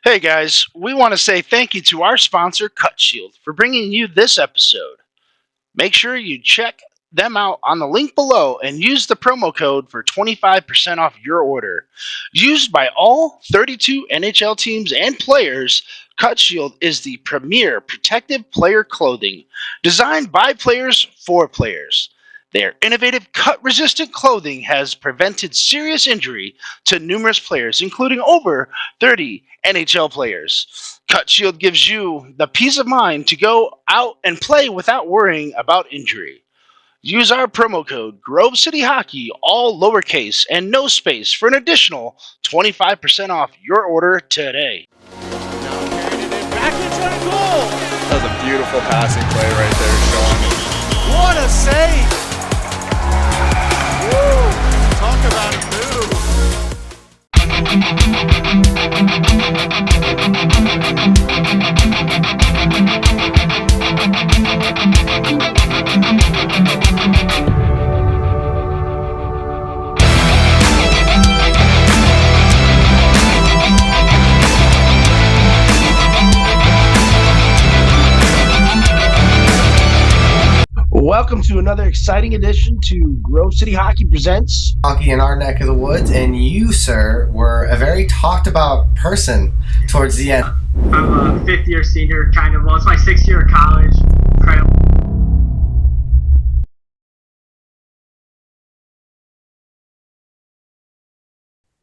Hey guys, we want to say thank you to our sponsor, Cut Shield, for bringing you this episode. Make sure you check them out on the link below and use the promo code for 25% off your order. Used by all 32 NHL teams and players, Cut Shield is the premier protective player clothing designed by players for players. Their innovative cut resistant clothing has prevented serious injury to numerous players, including over 30 NHL players. Cut Shield gives you the peace of mind to go out and play without worrying about injury. Use our promo code Grove City Hockey, all lowercase and no space, for an additional 25% off your order today. Now carried it in back into goal. That was a beautiful passing play right there, Sean. What a save! Woo! Talk about a move. Welcome to another exciting edition to Grove City Hockey Presents Hockey in our neck of the woods, and you, sir, were a very talked about person towards the end. I'm a fifth year senior, kind of. Well, it's my sixth year of college. Incredible.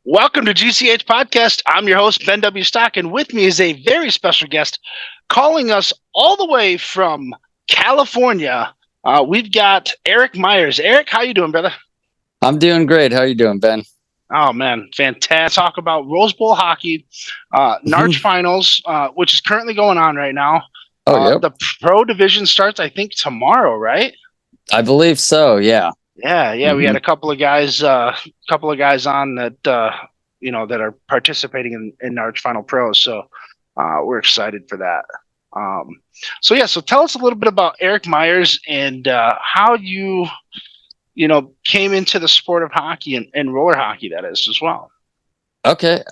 Welcome to GCH Podcast. I'm your host, Ben W. Stock, and with me is a very special guest calling us all the way from California. We've got Erick Meyers. Erick, how you doing, brother? I'm doing great. How you doing, Ben? Oh, man, fantastic. Talk about Rose Bowl hockey, Narch Finals, which is currently going on right now. Yep. The pro division starts, I think, tomorrow, right? I believe so, yeah. Yeah. We had a couple of guys on that, that are participating in Narch Final Pro. So we're excited for that. So tell us a little bit about Erick Meyers and how you came into the sport of hockey and roller hockey, that is, as well. Okay.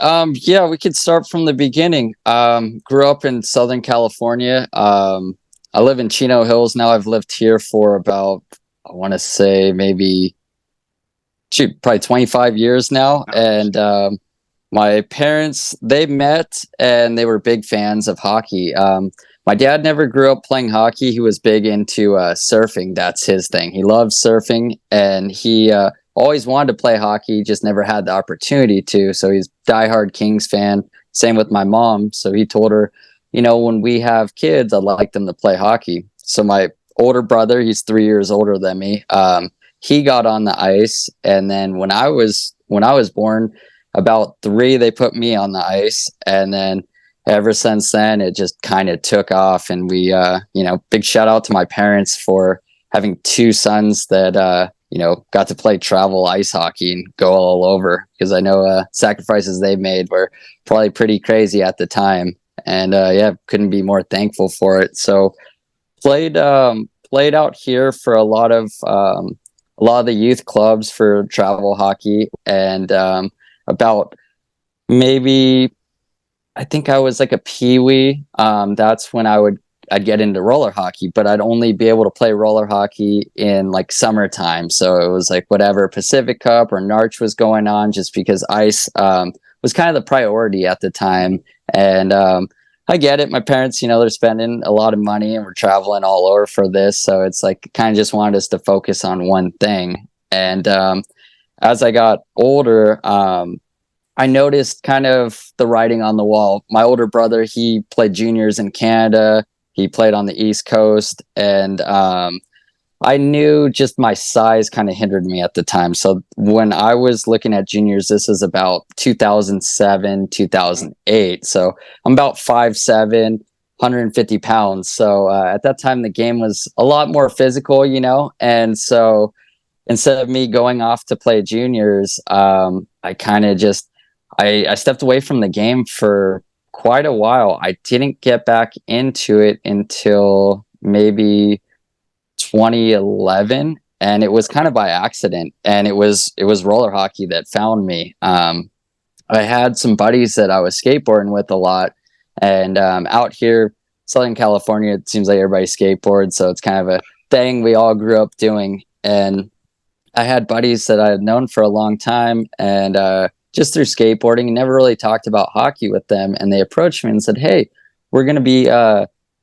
We could start from the beginning. Grew up in Southern California. I live in Chino Hills now. I've lived here for about, I want to say maybe probably 25 years now. And my parents, they met and they were big fans of hockey. My dad never grew up playing hockey. He was big into surfing. That's his thing. He loved surfing, and he always wanted to play hockey, just never had the opportunity to. So he's a diehard Kings fan. Same with my mom. So he told her, when we have kids, I'd like them to play hockey. So my older brother, he's 3 years older than me, he got on the ice. And then when I was born, about 3, they put me on the ice. And then ever since then, it just kind of took off. And we, big shout out to my parents for having 2 sons that, got to play travel ice hockey and go all over, because I know sacrifices they made were probably pretty crazy at the time. And couldn't be more thankful for it. So played out here for a lot of the youth clubs for travel hockey, and about maybe, I think I was like a peewee. That's when I'd get into roller hockey, but I'd only be able to play roller hockey in like summertime. So it was like whatever Pacific Cup or Narch was going on, just because ice was kind of the priority at the time. And I get it. My parents, they're spending a lot of money and we're traveling all over for this. So it's like kind of just wanted us to focus on one thing. And as I got older, I noticed kind of the writing on the wall. My older brother, he played juniors in Canada. He played on the East Coast. And I knew just my size kind of hindered me at the time. So when I was looking at juniors, this is about 2007, 2008. So I'm about 5'7", 150 pounds. So at that time, the game was a lot more physical, And so instead of me going off to play juniors, I kind of just, I stepped away from the game for quite a while. I didn't get back into it until maybe 2011, and it was kind of by accident. And it was roller hockey that found me. I had some buddies that I was skateboarding with a lot, And out here, Southern California, it seems like everybody skateboards, so it's kind of a thing we all grew up doing. And I had buddies that I had known for a long time, and just through skateboarding, never really talked about hockey with them. And they approached me and said, "Hey, we're going to be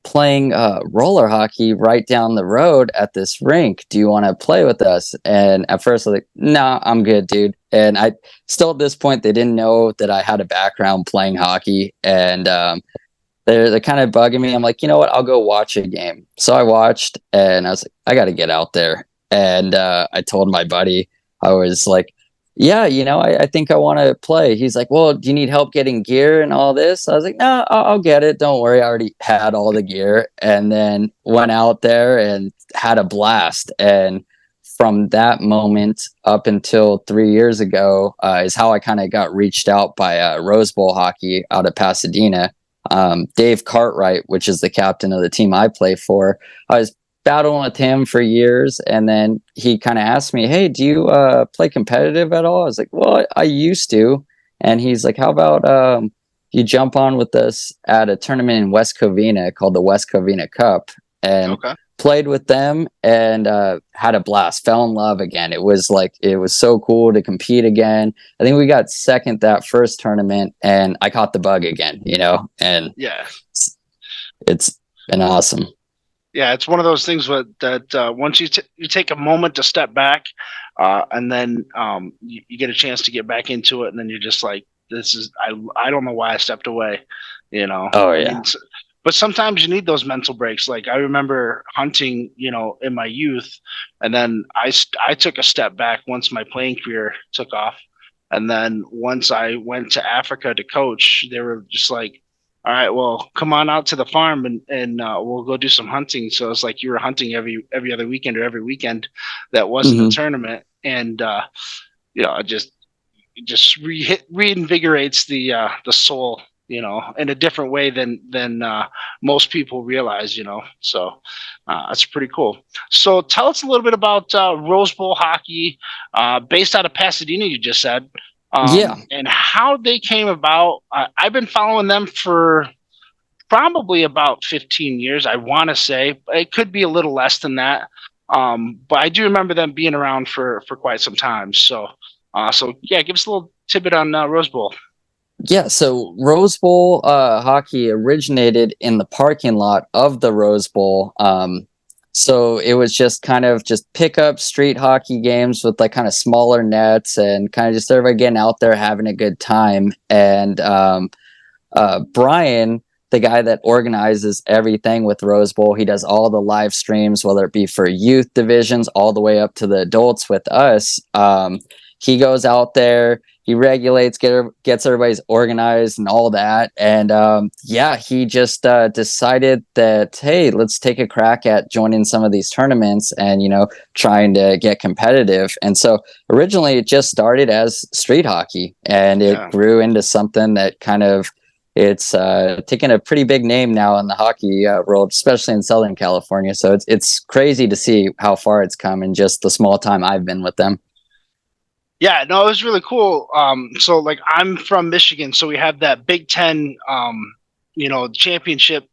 playing roller hockey right down the road at this rink. Do you want to play with us?" And at first I was like, "No, I'm good, dude." And I still, at this point, they didn't know that I had a background playing hockey, and they're kind of bugging me. I'm like, you know what? I'll go watch a game. So I watched, and I was like, I got to get out there. And I told my buddy, I was like, "Yeah, I think I want to play." He's like, "Well, do you need help getting gear and all this?" I was like, "No, I'll get it. Don't worry. I already had all the gear." And then went out there and had a blast. And from that moment up until 3 years ago is how I kind of got reached out by Rose Bowl hockey out of Pasadena. Dave Cartwright, which is the captain of the team I play for, I was battling with him for years, and then he kind of asked me, "Hey, do you play competitive at all?" I was like, "Well, I used to." And he's like, "How about you jump on with us at a tournament in West Covina called the West Covina Cup?" And Okay. played with them, and had a blast, fell in love again. It was so cool to compete again. I think we got second that first tournament, and I caught the bug again, and Yeah. it's been awesome. Yeah, it's one of those things that once you take a moment to step back, and then you get a chance to get back into it, and then you're just like, "This is I don't know why I stepped away," Oh yeah. But sometimes you need those mental breaks. Like I remember hunting, in my youth, and then I took a step back once my playing career took off, and then once I went to Africa to coach, they were just like, "All right, well, come on out to the farm and we'll go do some hunting." So it's like you were hunting every other weekend or every weekend that wasn't a tournament, and it just reinvigorates the soul, in a different way than most people realize, So that's pretty cool. So tell us a little bit about Rose Bowl hockey, based out of Pasadena. You just said. Yeah. And how they came about. I've been following them for probably about 15 years, I want to say. It could be a little less than that. But I do remember them being around for quite some time. So yeah, give us a little tidbit on Rose Bowl. Yeah, so Rose Bowl hockey originated in the parking lot of the Rose Bowl. So it was just kind of just pick up street hockey games with like kind of smaller nets and kind of just everybody getting out there having a good time. And Brian, the guy that organizes everything with Rose Bowl, he does all the live streams, whether it be for youth divisions all the way up to the adults with us. He goes out there, he regulates, gets everybody's organized and all that. And he just decided that, hey, let's take a crack at joining some of these tournaments and, trying to get competitive. And so originally it just started as street hockey, and it grew into something that kind of, it's taken a pretty big name now in the hockey world, especially in Southern California. So it's crazy to see how far it's come in just the small time I've been with them. Yeah, no, it was really cool. So like I'm from Michigan, so we have that Big Ten, championship,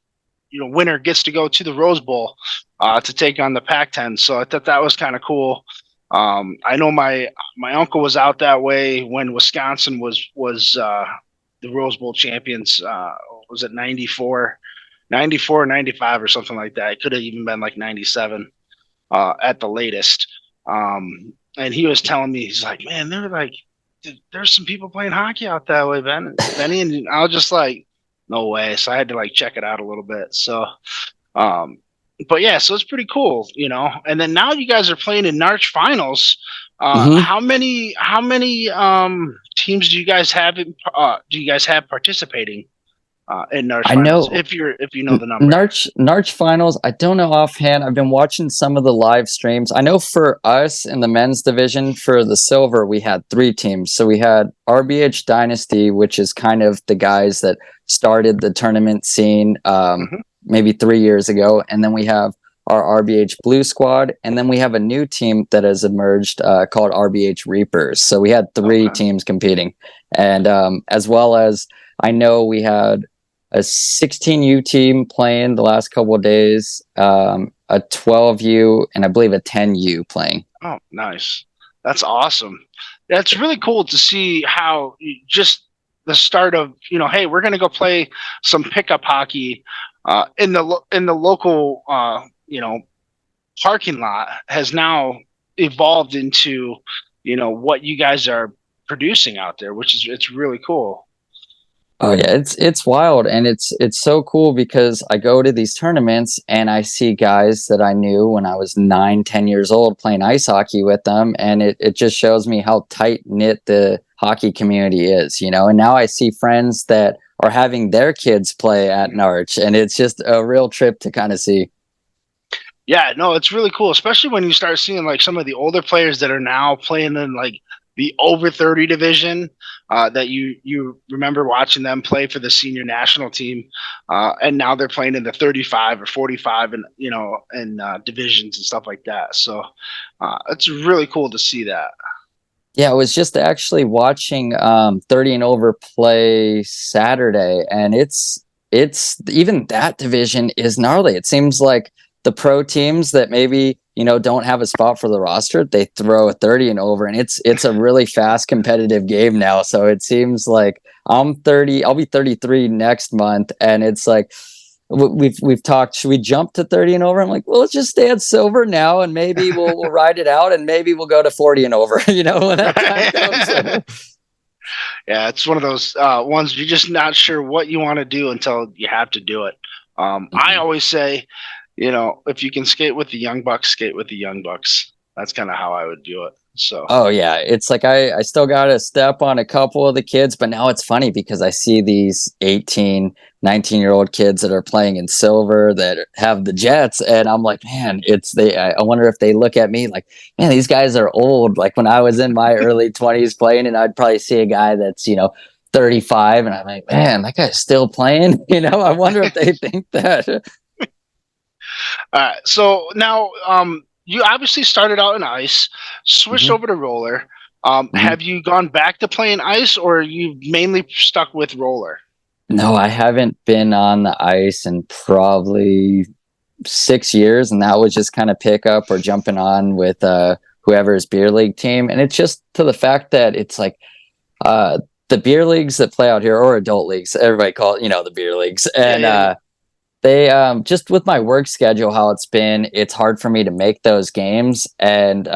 winner gets to go to the Rose Bowl to take on the Pac-10. So I thought that was kind of cool. I know my uncle was out that way when Wisconsin was the Rose Bowl champions. Was it 94, 95 or something like that? It could have even been like 97 at the latest. And he was telling me, he's like, "Man, there's some people playing hockey out that way, Benny." And I was just like, "No way." So I had to like check it out a little bit. So, but yeah, so it's pretty cool, And then now you guys are playing in Narch finals. How many teams do you guys have? Do you guys have participating in Narch finals? If you know the number. Narch finals, I don't know offhand. I've been watching some of the live streams. I know for us in the men's division for the silver, we had 3 teams. So we had RBH Dynasty, which is kind of the guys that started the tournament scene maybe 3 years ago, and then we have our RBH Blue Squad, and then we have a new team that has emerged called RBH Reapers. So we had 3 teams competing, and as well as I know we had a 16U team playing the last couple of days, a 12U, and I believe a 10U playing. Oh, nice. That's awesome. That's really cool to see how just the start of, hey, we're going to go play some pickup hockey in the local, parking lot has now evolved into, what you guys are producing out there, it's really cool. Oh yeah, it's wild, and it's so cool because I go to these tournaments and I see guys that I knew when I was 9, 10 years old playing ice hockey with them, and it just shows me how tight knit the hockey community is, and now I see friends that are having their kids play at Norwich, and it's just a real trip to kind of see. Yeah, no, it's really cool, especially when you start seeing like some of the older players that are now playing in like the over 30 division, that you remember watching them play for the senior national team, and now they're playing in the 35 or 45 and divisions and stuff like that. So it's really cool to see that. Yeah, I was just actually watching 30 and over play Saturday, and it's even that division is gnarly. It seems like the pro teams that maybe don't have a spot for the roster, they throw a 30 and over, and it's a really fast competitive game now. So it seems like I'm 30, I'll be 33 next month, and it's like we've talked, should we jump to 30 and over? I'm like, well, let's just stay at silver now, and maybe we'll ride it out, and maybe we'll go to 40 and over, when that time comes. Yeah, it's one of those ones you're just not sure what you want to do until you have to do it. I always say, if you can skate with the young bucks, skate with the young bucks. That's kind of how I would do it. So. Oh yeah, it's like I still got to step on a couple of the kids, but now it's funny because I see these 18, 19-year-old kids that are playing in silver that have the Jets, and I'm like, man, I wonder if they look at me like, man, these guys are old. Like when I was in my early 20s playing, and I'd probably see a guy that's 35, and I'm like, man, that guy's still playing. I wonder if they think that. All right, so now you obviously started out in ice, switched over to roller. Have you gone back to playing ice, or are you mainly stuck with roller? No, I haven't been on the ice in probably 6 years, and that was just kind of pick up or jumping on with whoever's beer league team. And it's just to the fact that it's like the beer leagues that play out here, or adult leagues, everybody call it, the beer leagues. And they just with my work schedule, how it's been, it's hard for me to make those games. And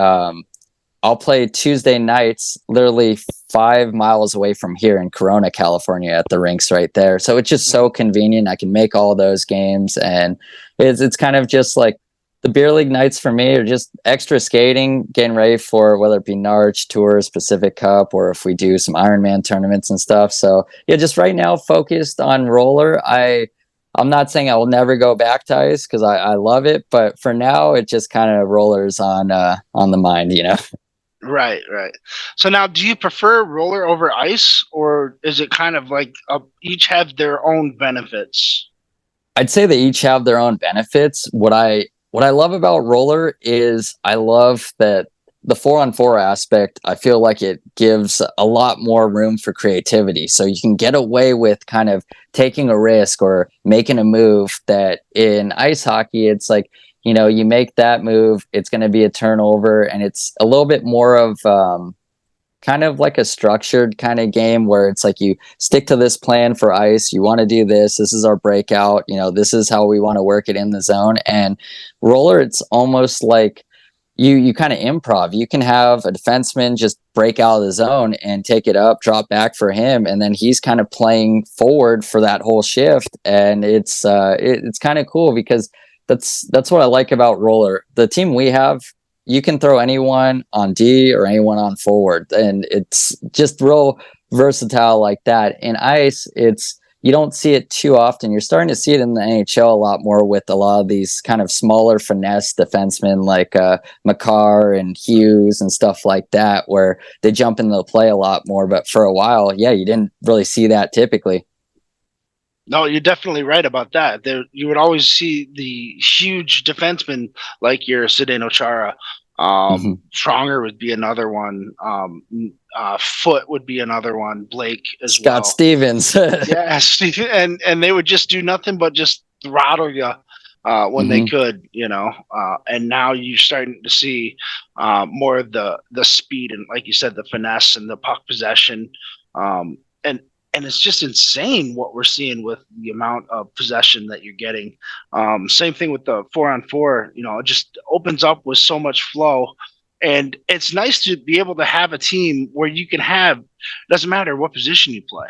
I'll play Tuesday nights, literally 5 miles away from here in Corona, California, at the rinks right there. So it's just so convenient. I can make all those games, and it's kind of just like the beer league nights for me are just extra skating, getting ready for whether it be Norwich Tours, Pacific Cup, or if we do some Ironman tournaments and stuff. So yeah, just right now focused on roller. I'm not saying I will never go back to ice because I love it, but for now it just kind of rollers on the mind, Right. So now, do you prefer roller over ice, or is it kind of like each have their own benefits? I'd say they each have their own benefits. What I love about roller is I love that the 4-on-4 aspect. I feel like it gives a lot more room for creativity. So you can get away with kind of taking a risk or making a move that in ice hockey, it's like, you make that move, it's going to be a turnover, and it's a little bit more of kind of like a structured kind of game where it's like you stick to this plan for ice. You want to do this. This is our breakout. This is how we want to work it in the zone. And roller, it's almost like you kind of improv. You can have a defenseman just break out of the zone and take it up, drop back for him, and then he's kind of playing forward for that whole shift. And it's kind of cool because that's what I like about roller. The team we have, you can throw anyone on D or anyone on forward, and it's just real versatile like that. In ice, you don't see it too often. You're starting to see it in the NHL a lot more with a lot of these kind of smaller finesse defensemen like Makar and Hughes and stuff like that, where they jump into the play a lot more. But for a while, yeah, you didn't really see that typically. No, you're definitely right about that. You would always see the huge defensemen like your Zdeno Chara Stronger would be another one. Foot would be another one. Blake as Scott well. Stevens. Yes, and they would just do nothing but just throttle you when they could, and now you're starting to see more of the speed and, like you said, the finesse and the puck possession, and it's just insane what we're seeing with the amount of possession that you're getting. Same thing with the 4-on-4. It just opens up with so much flow. And it's nice to be able to have a team where you can have, doesn't matter what position you play,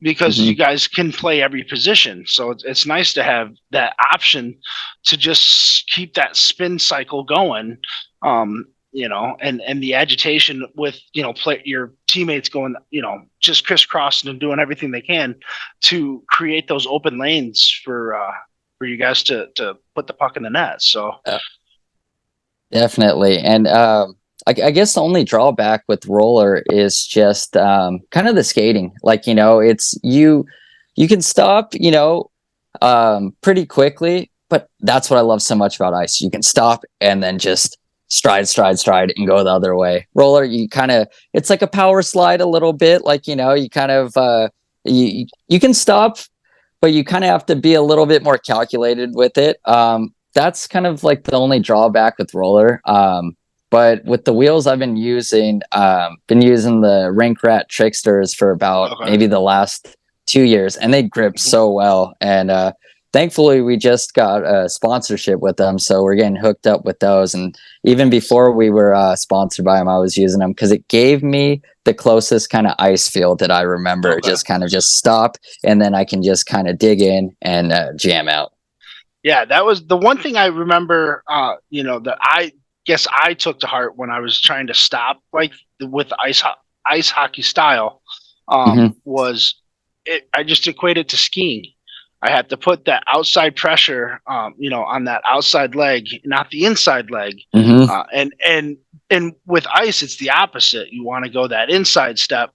because you guys can play every position. So it's nice to have that option to just keep that spin cycle going, and the agitation with, play your teammates going, just crisscrossing and doing everything they can to create those open lanes for you guys to put the puck in the net. So Definitely. And I guess the only drawback with roller is just kind of the skating. Like, it's you can stop, pretty quickly, but that's what I love so much about ice. You can stop and then just stride and go the other way. Roller, it's like a power slide a little bit. Like, you kind of you can stop, but you kind of have to be a little bit more calculated with it. That's kind of like the only drawback with roller. But with the wheels I've been using the Rink Rat Tricksters for about maybe the last 2 years, and they grip so well. And thankfully, we just got a sponsorship with them, so we're getting hooked up with those. And even before we were sponsored by them, I was using them because it gave me the closest kind of ice feel that I remember. Just kind of just stop, and then I can just kind of dig in and jam out. Yeah, that was the one thing I remember. That I guess I took to heart when I was trying to stop, like with ice hockey style, was I just equated to skiing. I had to put that outside pressure, on that outside leg, not the inside leg. And with ice, it's the opposite. You want to go that inside step,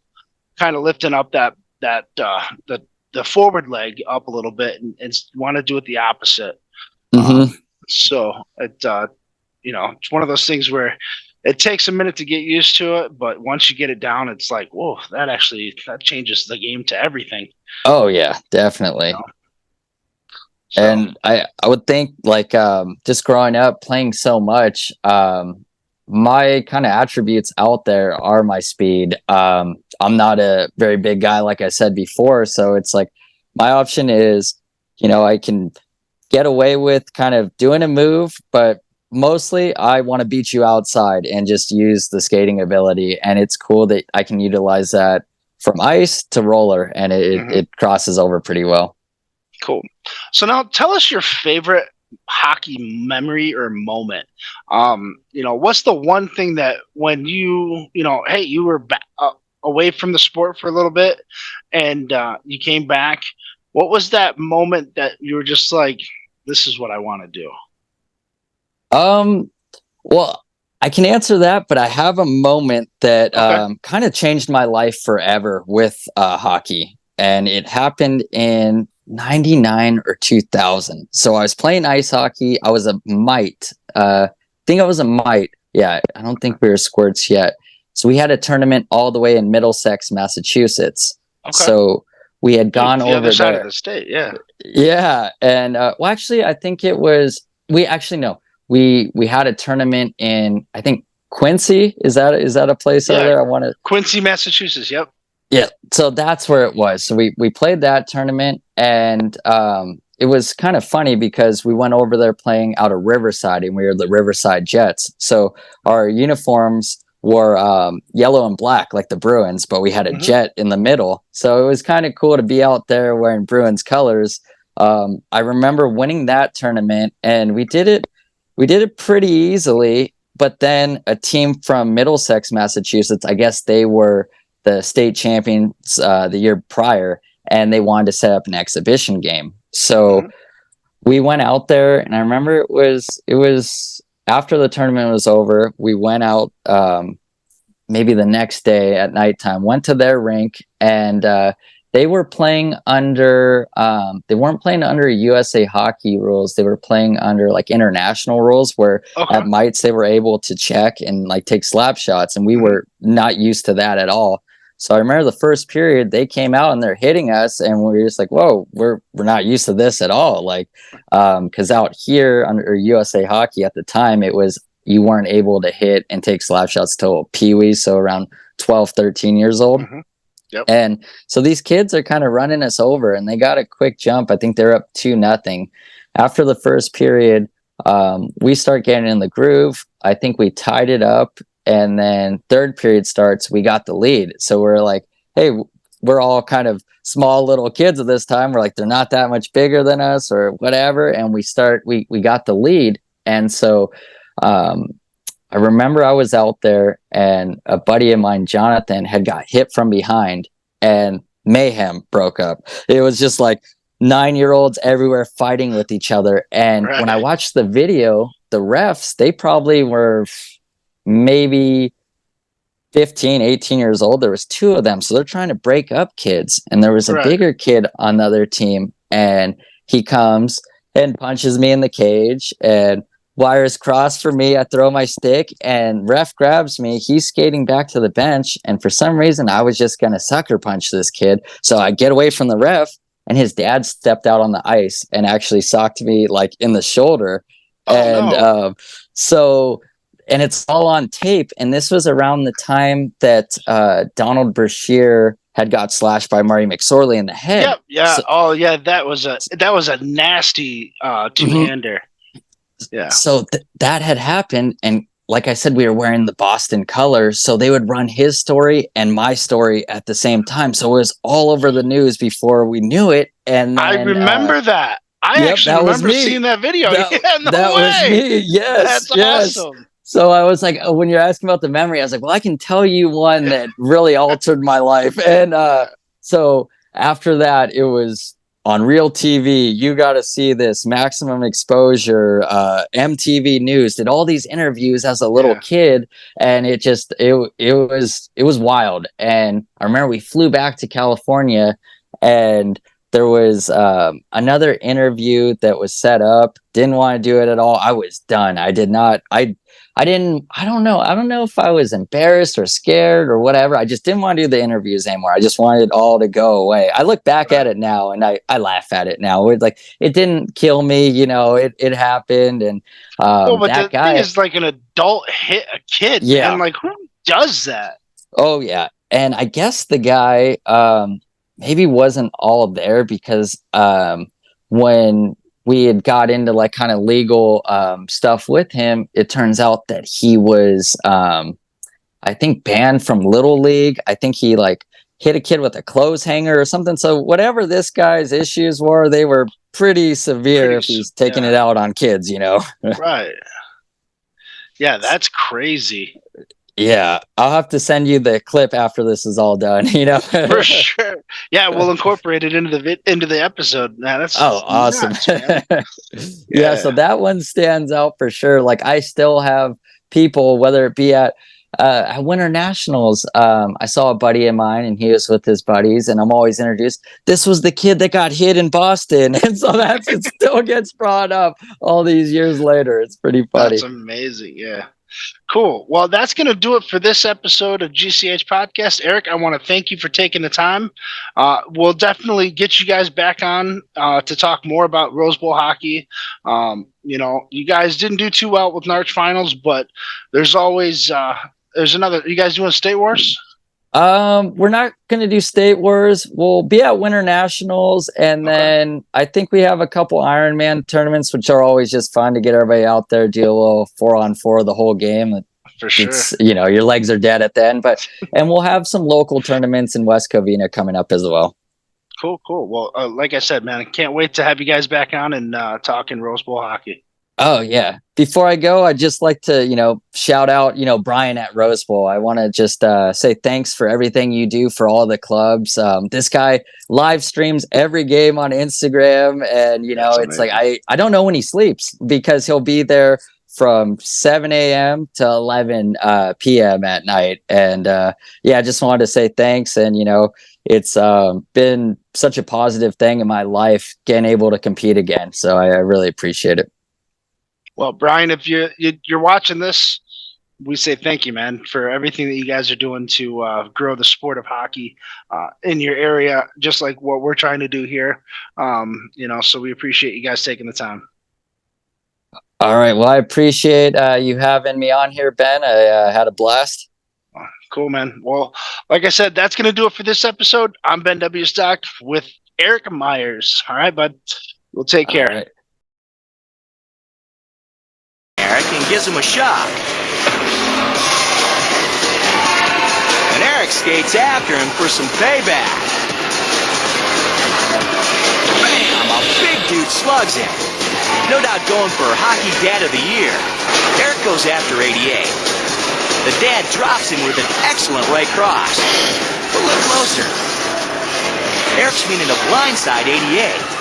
kind of lifting up the forward leg up a little bit, and want to do it the opposite. So it's one of those things where it takes a minute to get used to it, but once you get it down, it's like, whoa, that changes the game to everything. Oh yeah, definitely. So. And I would think, like, just growing up playing so much, my kind of attributes out there are my speed. I'm not a very big guy, like I said before, so it's like my option is, I can get away with kind of doing a move, but mostly I want to beat you outside and just use the skating ability. And it's cool that I can utilize that from ice to roller, and it crosses over pretty well. Cool. So now tell us your favorite hockey memory or moment. What's the one thing that when you were away from the sport for a little bit and you came back, what was that moment that you were just like, this is what I want to do? Well, I can answer that, but I have a moment that kind of changed my life forever with hockey, and it happened in 99 or 2000. So I was playing ice hockey. I was a mite. I think I was a mite. Yeah, I don't think we were squirts yet. So we had a tournament all the way in Middlesex, Massachusetts. So we had gone over other side there. Of the state, yeah. Yeah, and actually, I think it was we had a tournament in, I think, Quincy. Is that a place over there? I want to Quincy, Massachusetts. Yep. Yeah, so that's where it was. So we played that tournament, and it was kind of funny because we went over there playing out of Riverside, and we were the Riverside Jets. So our uniforms were yellow and black like the Bruins, but we had a jet in the middle. So it was kind of cool to be out there wearing Bruins colors. I remember winning that tournament, and we did it pretty easily. But then a team from Middlesex, Massachusetts, I guess they were the state champions the year prior, and they wanted to set up an exhibition game. So we went out there, and I remember it was after the tournament was over, we went out maybe the next day at nighttime, went to their rink, and they were playing under they weren't playing under USA hockey rules. They were playing under like international rules where at mites they were able to check and like take slap shots, and we were not used to that at all. So I remember the first period they came out and they're hitting us, and we were just like, whoa, we're not used to this at all. Like because out here under USA hockey at the time, it was you weren't able to hit and take slap shots till pee-wee, so around 12, 13 years old. Yep. And so these kids are kind of running us over, and they got a quick jump. I think they're up 2-0. After the first period, we start getting in the groove. I think we tied it up, and then third period starts. We got the lead. So we're like, hey, we're all kind of small little kids at this time. We're like, they're not that much bigger than us or whatever. And we got the lead. And so I remember I was out there, and a buddy of mine, Jonathan, had got hit from behind, and mayhem broke up. It was just like 9-year-olds everywhere fighting with each other. And when I watched the video, the refs, they probably were maybe 15, 18 years old. There was 2 of them. So they're trying to break up kids. And there was a bigger kid on the other team, and he comes and punches me in the cage, and wires crossed for me. I throw my stick, and ref grabs me. He's skating back to the bench, and for some reason I was just gonna sucker punch this kid. So I get away from the ref, and his dad stepped out on the ice and actually socked me like in the shoulder. And it's all on tape. And this was around the time that Donald Brashear had got slashed by Marty McSorley in the head. Yep. Yeah. So, that was a nasty two-hander. Yeah. So that had happened, and like I said, we were wearing the Boston colors, so they would run his story and my story at the same time. So it was all over the news before we knew it. And then, I remember that. I actually remember seeing that video. That was me. Yes, that's awesome. So I was like, when you're asking about the memory, I was like, well, I can tell you one that really altered my life. And so after that, it was on Real TV. You got to see this, Maximum Exposure, MTV News did all these interviews as a little kid, and it was wild. And I remember we flew back to California, and there was another interview that was set up. Didn't want to do it at all. I was done. I don't know if I was embarrassed or scared or whatever. I just didn't want to do the interviews anymore. I just wanted it all to go away. I look back at it now, and I laugh at it now. It didn't kill me, it happened. And but that guy is like an adult hit a kid. Yeah. And like, who does that? Oh yeah. And I guess the guy maybe wasn't all there, because when we had got into like kind of legal stuff with him, it turns out that he was, I think, banned from Little League. I think he like hit a kid with a clothes hanger or something. So whatever this guy's issues were, they were pretty severe if he's taking it out on kids, Right. Yeah, that's crazy. Yeah, I'll have to send you the clip after this is all done, For sure. Yeah, we'll incorporate it into the episode. Man, that's awesome. Nuts, yeah, so that one stands out for sure. Like, I still have people, whether it be at Winter Nationals, I saw a buddy of mine, and he was with his buddies, and I'm always introduced, this was the kid that got hit in Boston. And so it still gets brought up all these years later. It's pretty funny. That's amazing. Yeah. Cool. Well, that's going to do it for this episode of GCH Podcast. Eric, I want to thank you for taking the time. We'll definitely get you guys back on to talk more about Rose Bowl hockey. You guys didn't do too well with Narch Finals, but there's always there's another. You guys doing State Wars? We're not going to do State Wars. We'll be at Winter Nationals, and then I think we have a couple Ironman tournaments, which are always just fun to get everybody out there, do a little 4-on-4 the whole game. For sure. Your legs are dead at the end, and we'll have some local tournaments in West Covina coming up as well. Cool. Well, like I said, man, I can't wait to have you guys back on and talking Rose Bowl hockey. Oh, yeah. Before I go, I'd just like to, shout out, Brian at Rose Bowl. I want to just say thanks for everything you do for all the clubs. This guy live streams every game on Instagram. And, it's like, I don't know when he sleeps, because he'll be there from 7 a.m. to 11 p.m. at night. And yeah, I just wanted to say thanks. And, it's been such a positive thing in my life getting able to compete again. So I really appreciate it. Well, Brian, if you're watching this, we say thank you, man, for everything that you guys are doing to grow the sport of hockey in your area, just like what we're trying to do here. So we appreciate you guys taking the time. All right. Well, I appreciate you having me on here, Ben. I had a blast. Cool, man. Well, like I said, that's going to do it for this episode. I'm Ben W. Stock with Erick Meyers. All right, bud. We'll take care. All right. Erick and gives him a shot. And Erick skates after him for some payback. Bam! A big dude slugs him. No doubt going for Hockey Dad of the Year. Erick goes after 88. The dad drops him with an excellent right cross. But look closer. Erick's meaning to blindside 88.